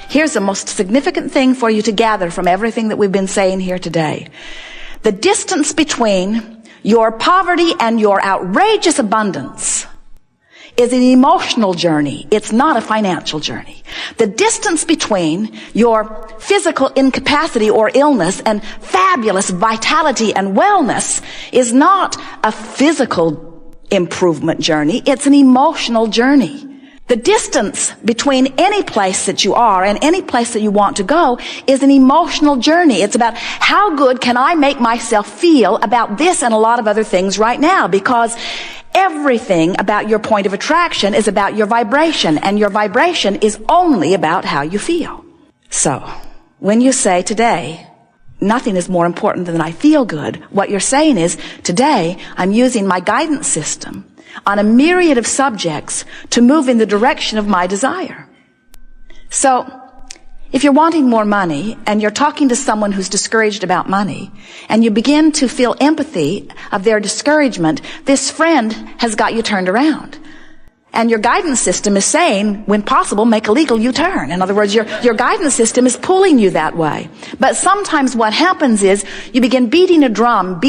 Here's the most significant thing for you to gather from everything that we've been saying here today. The distance between your poverty and your outrageous abundance is an emotional journey. It's not a financial journey. The distance between your physical incapacity or illness and fabulous vitality and wellness is not a physical improvement journey. It's an emotional journey. The distance between any place that you are and any place that you want to go is an emotional journey. It's about how good can I make myself feel about this and a lot of other things right now, because everything about your point of attraction is about your vibration, and your vibration is only about how you feel. So, when you say today, nothing is more important than I feel good, what you're saying is, today I'm using my guidance system on a myriad of subjects to move in the direction of my desire. So, if you're wanting more money and you're talking to someone who's discouraged about money and you begin to feel empathy of their discouragement, this friend has got you turned around. And your guidance system is saying, when possible, make a legal U-turn. In other words, your guidance system is pulling you that way. But sometimes what happens is you begin beating a drum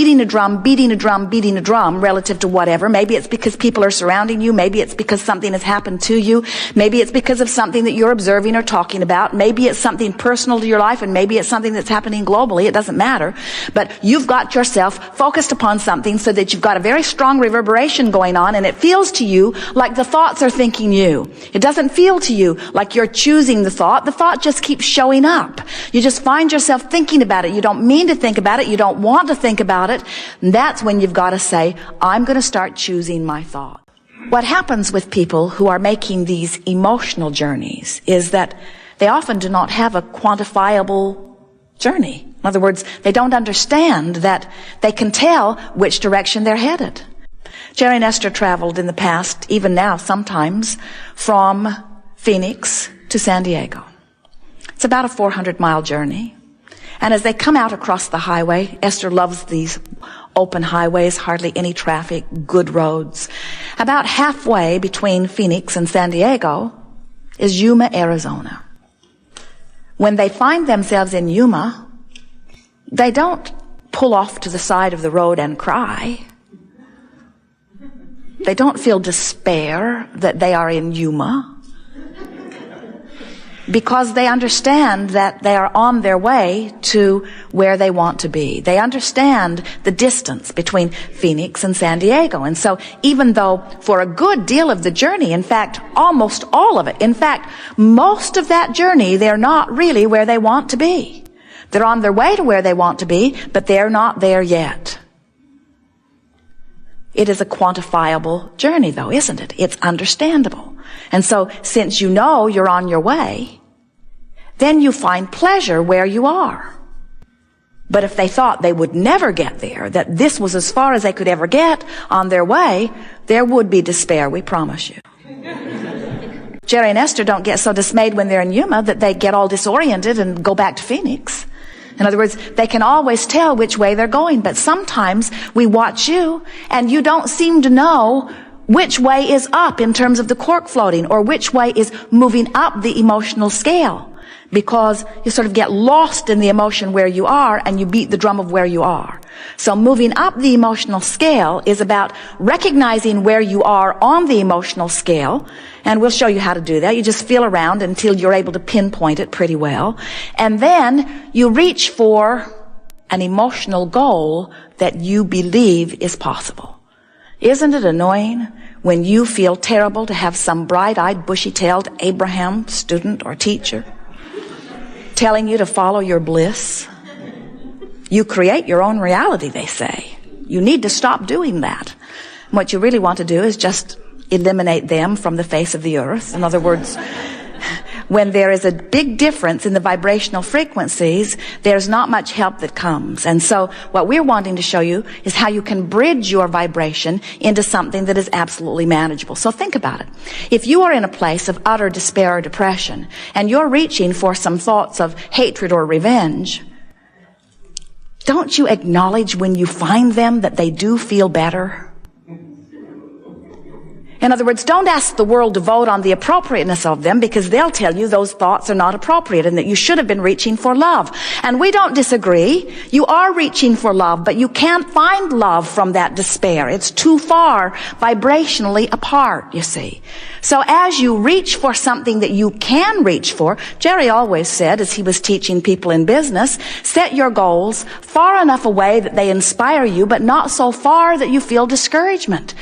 relative to whatever. Maybe it's because people are surrounding you. Maybe it's because something has happened to you. Maybe it's because of something that you're observing or talking about. Maybe it's something personal to your life, and maybe it's something that's happening globally. It doesn't matter. But you've got yourself focused upon something so that you've got a very strong reverberation going on, and it feels to you like the thoughts are thinking you. It doesn't feel to you like you're choosing the thought. The thought just keeps showing up. You just find yourself thinking about it. You don't mean to think about it. You don't want to think about it. And that's when you've got to say, I'm going to start choosing my thought. What happens with people who are making these emotional journeys is that they often do not have a quantifiable journey. In other words, they don't understand that they can tell which direction they're headed. Jerry and Esther traveled in the past, even now sometimes, from Phoenix to San Diego. It's about a 400-mile journey. And as they come out across the highway, Esther loves these open highways, hardly any traffic, good roads. About halfway between Phoenix and San Diego is Yuma, Arizona. When they find themselves in Yuma, they don't pull off to the side of the road and cry. They don't feel despair that they are in Yuma, because they understand that they are on their way to where they want to be. They understand the distance between Phoenix and San Diego. And so even though for a good deal of the journey, in fact, almost all of it, in fact, most of that journey, they're not really where they want to be. They're on their way to where they want to be, but they're not there yet. It is a quantifiable journey, though, isn't it? It's understandable. And so, since you know you're on your way, then you find pleasure where you are. But if they thought they would never get there, that this was as far as they could ever get on their way, there would be despair, we promise you. Jerry and Esther don't get so dismayed when they're in Yuma that they get all disoriented and go back to Phoenix. In other words, they can always tell which way they're going, but sometimes we watch you and you don't seem to know which way is up in terms of the cork floating, or which way is moving up the emotional scale, because you sort of get lost in the emotion where you are and you beat the drum of where you are. So moving up the emotional scale is about recognizing where you are on the emotional scale, and we'll show you how to do that. You just feel around until you're able to pinpoint it pretty well, and then you reach for an emotional goal that you believe is possible. Isn't it annoying when you feel terrible to have some bright-eyed, bushy-tailed Abraham student or teacher telling you to follow your bliss? You create your own reality, they say. You need to stop doing that. What you really want to do is just eliminate them from the face of the earth. In other words, when there is a big difference in the vibrational frequencies, there's not much help that comes. And so what we're wanting to show you is how you can bridge your vibration into something that is absolutely manageable. So think about it. If you are in a place of utter despair or depression, and you're reaching for some thoughts of hatred or revenge, don't you acknowledge when you find them that they do feel better? In other words, don't ask the world to vote on the appropriateness of them, because they'll tell you those thoughts are not appropriate and that you should have been reaching for love. And we don't disagree. You are reaching for love, but you can't find love from that despair. It's too far vibrationally apart, you see. So as you reach for something that you can reach for, Jerry always said, as he was teaching people in business, set your goals far enough away that they inspire you, but not so far that you feel discouragement.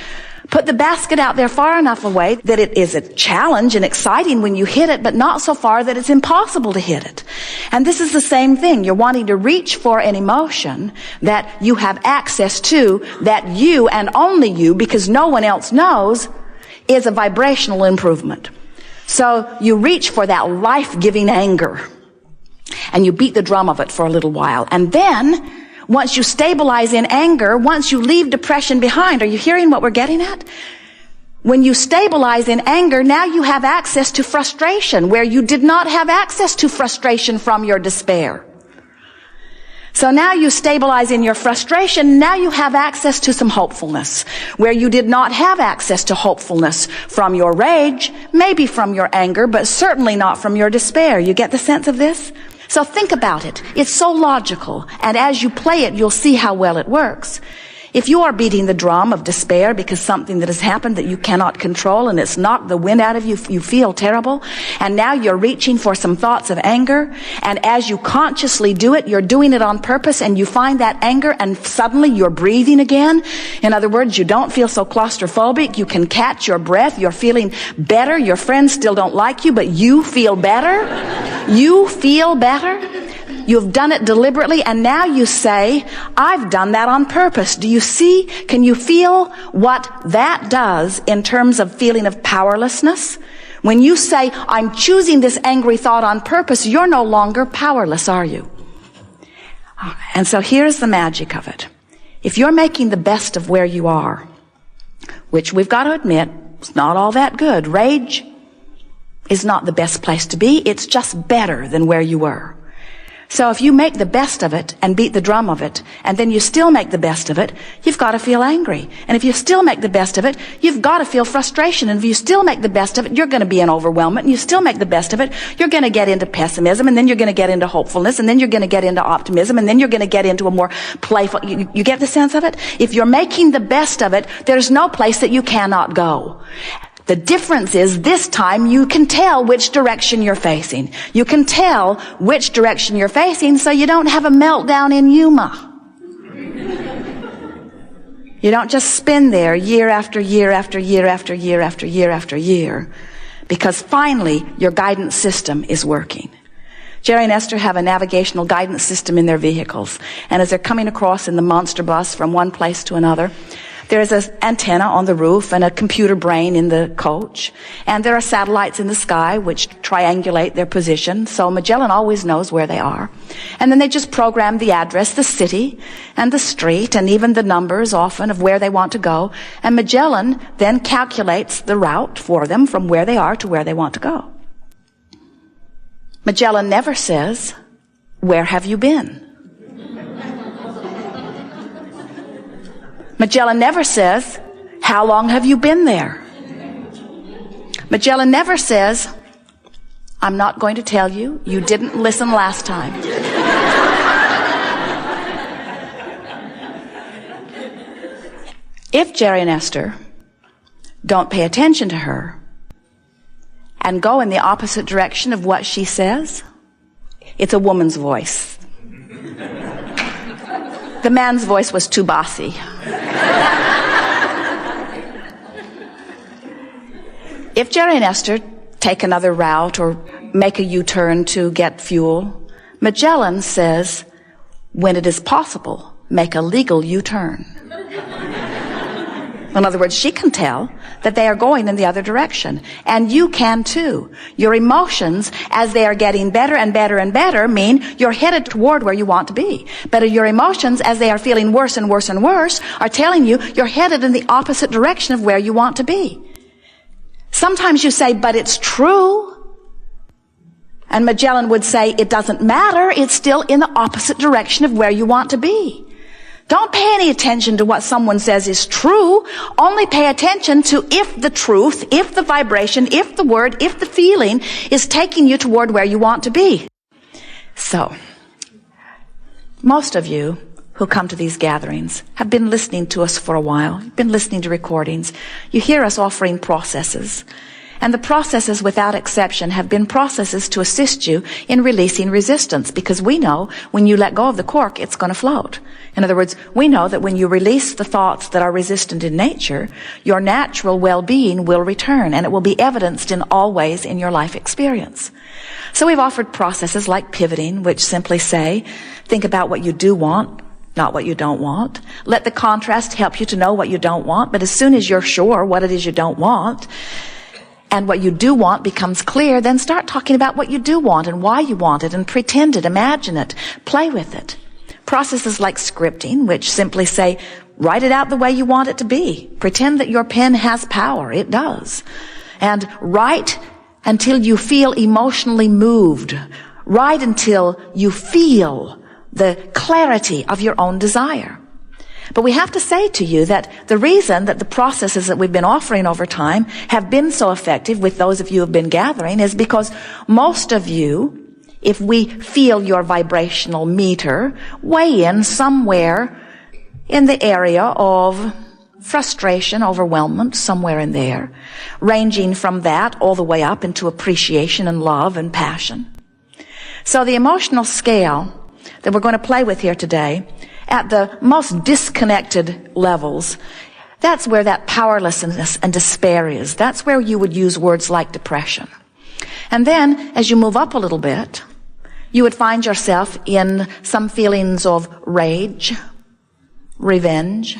Put the basket out there far enough away that it is a challenge and exciting when you hit it, but not so far that it's impossible to hit it. And this is the same thing. You're wanting to reach for an emotion that you have access to, that you and only you, because no one else knows, is a vibrational improvement. So you reach for that life-giving anger, and you beat the drum of it for a little while. And then, once you stabilize in anger, once you leave depression behind, are you hearing what we're getting at? When you stabilize in anger, now you have access to frustration, where you did not have access to frustration from your despair. So now you stabilize in your frustration, now you have access to some hopefulness, where you did not have access to hopefulness from your rage, maybe from your anger, but certainly not from your despair. You get the sense of this? So think about it. It's so logical. And as you play it, you'll see how well it works. If you are beating the drum of despair because something that has happened that you cannot control and it's knocked the wind out of you, you feel terrible, and now you're reaching for some thoughts of anger, and as you consciously do it, you're doing it on purpose, and you find that anger and suddenly you're breathing again. In other words, you don't feel so claustrophobic. You can catch your breath. You're feeling better. Your friends still don't like you, but you feel better. You feel better. You've done it deliberately, and now you say, I've done that on purpose. Do you see? Can you feel what that does in terms of feeling of powerlessness? When you say, I'm choosing this angry thought on purpose, you're no longer powerless, are you? And so here's the magic of it. If you're making the best of where you are, which we've got to admit, it's not all that good. Rage is not the best place to be. It's just better than where you were. So if you make the best of it and beat the drum of it, and then you still make the best of it, you've got to feel angry. And if you still make the best of it, you've got to feel frustration. And if you still make the best of it, you're going to be in overwhelmment. And you still make the best of it, you're going to get into pessimism, and then you're going to get into hopefulness, and then you're going to get into optimism, and then you're going to get into a more playful, you get the sense of it? If you're making the best of it, there's no place that you cannot go. The difference is this time you can tell which direction you're facing. You can tell which direction you're facing so you don't have a meltdown in Yuma. You don't just spin there year after year after year after year after year after year, because finally your guidance system is working. Jerry and Esther have a navigational guidance system in their vehicles, and as they're coming across in the monster bus from one place to another, there is an antenna on the roof and a computer brain in the coach. And there are satellites in the sky which triangulate their position. So Magellan always knows where they are. And then they just program the address, the city, and the street, and even the numbers often of where they want to go. And Magellan then calculates the route for them from where they are to where they want to go. Magellan never says, "Where have you been?" Magellan never says, "How long have you been there?" Magellan never says, "I'm not going to tell you. You didn't listen last time." If Jerry and Esther don't pay attention to her and go in the opposite direction of what she says, it's a woman's voice. The man's voice was too bossy. If Jerry and Esther take another route or make a U-turn to get fuel, Magellan says, when it is possible, make a legal U-turn. In other words, she can tell that they are going in the other direction. And you can too. Your emotions, as they are getting better and better and better, mean you're headed toward where you want to be. But your emotions, as they are feeling worse and worse and worse, are telling you you're headed in the opposite direction of where you want to be. Sometimes you say, but it's true. And Magellan would say, it doesn't matter. It's still in the opposite direction of where you want to be. Don't pay any attention to what someone says is true. Only pay attention to if the truth, if the vibration, if the word, if the feeling is taking you toward where you want to be. So, most of you who come to these gatherings have been listening to us for a while. You've been listening to recordings. You hear us offering processes. And the processes, without exception, have been processes to assist you in releasing resistance, because we know when you let go of the cork, it's going to float. In other words, we know that when you release the thoughts that are resistant in nature, your natural well-being will return, and it will be evidenced in all ways in your life experience. So we've offered processes like pivoting, which simply say, think about what you do want, not what you don't want. Let the contrast help you to know what you don't want, but as soon as you're sure what it is you don't want, and what you do want becomes clear, then start talking about what you do want and why you want it, and pretend it, imagine it, play with it. Processes like scripting, which simply say, write it out the way you want it to be. Pretend that your pen has power. It does. And write until you feel emotionally moved. Write until you feel the clarity of your own desire. But we have to say to you that the reason that the processes that we've been offering over time have been so effective with those of you who have been gathering is because most of you, if we feel your vibrational meter, weigh in somewhere in the area of frustration, overwhelmment, somewhere in there, ranging from that all the way up into appreciation and love and passion. So the emotional scale that we're going to play with here today, at the most disconnected levels, that's where that powerlessness and despair is. That's where you would use words like depression. And then, as you move up a little bit, you would find yourself in some feelings of rage, revenge.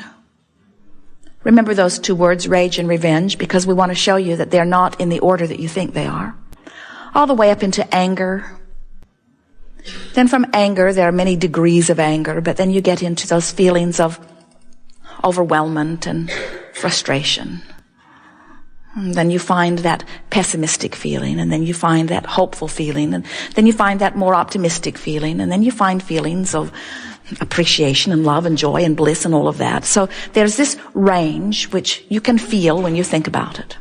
Remember those two words, rage and revenge, because we want to show you that they're not in the order that you think they are. All the way up into anger. Then from anger, there are many degrees of anger, but then you get into those feelings of overwhelmment and frustration. And then you find that pessimistic feeling, and then you find that hopeful feeling, and then you find that more optimistic feeling, and then you find feelings of appreciation and love and joy and bliss and all of that. So there's this range which you can feel when you think about it.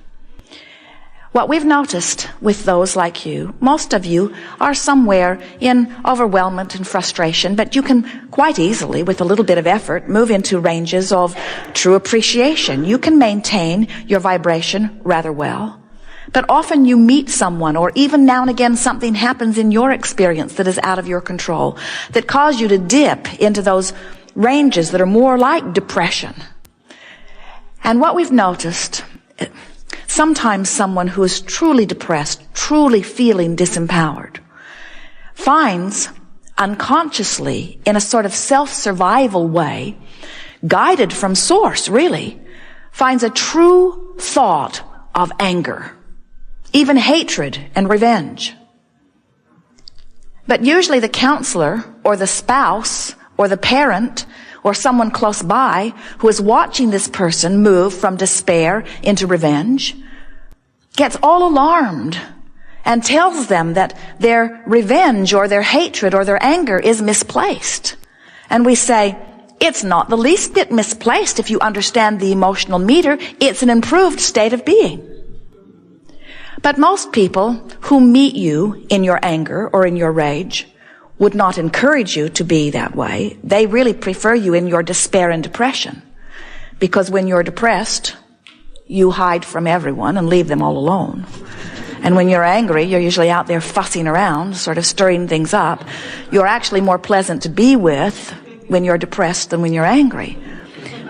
What we've noticed with those like you, most of you are somewhere in overwhelmment and frustration, but you can quite easily, with a little bit of effort, move into ranges of true appreciation. You can maintain your vibration rather well. But often you meet someone, or even now and again something happens in your experience that is out of your control, that cause you to dip into those ranges that are more like depression. And what we've noticed, sometimes someone who is truly depressed, truly feeling disempowered, finds unconsciously, in a sort of self-survival way, guided from source really, finds a true thought of anger, even hatred and revenge. But usually the counselor or the spouse or the parent or someone close by who is watching this person move from despair into revenge gets all alarmed and tells them that their revenge or their hatred or their anger is misplaced. And we say, it's not the least bit misplaced if you understand the emotional meter. It's an improved state of being. But most people who meet you in your anger or in your rage would not encourage you to be that way. They really prefer you in your despair and depression. Because when you're depressed, you hide from everyone and leave them all alone. And when you're angry, you're usually out there fussing around, sort of stirring things up. You're actually more pleasant to be with when you're depressed than when you're angry.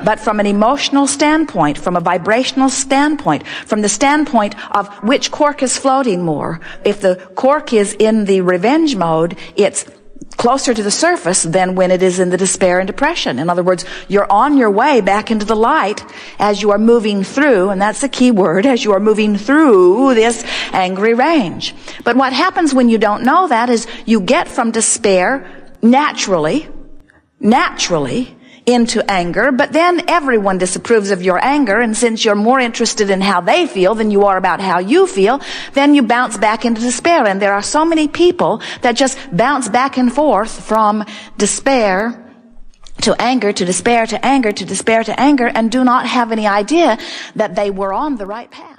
But from an emotional standpoint, from a vibrational standpoint, from the standpoint of which cork is floating more, if the cork is in the revenge mode, it's closer to the surface than when it is in the despair and depression. In other words, you're on your way back into the light as you are moving through, and that's the key word, as you are moving through this angry range. But what happens when you don't know that is you get from despair naturally into anger, but then everyone disapproves of your anger, and since you're more interested in how they feel than you are about how you feel, then you bounce back into despair. And there are so many people that just bounce back and forth from despair to anger, to despair, to anger, to despair, to anger, and do not have any idea that they were on the right path.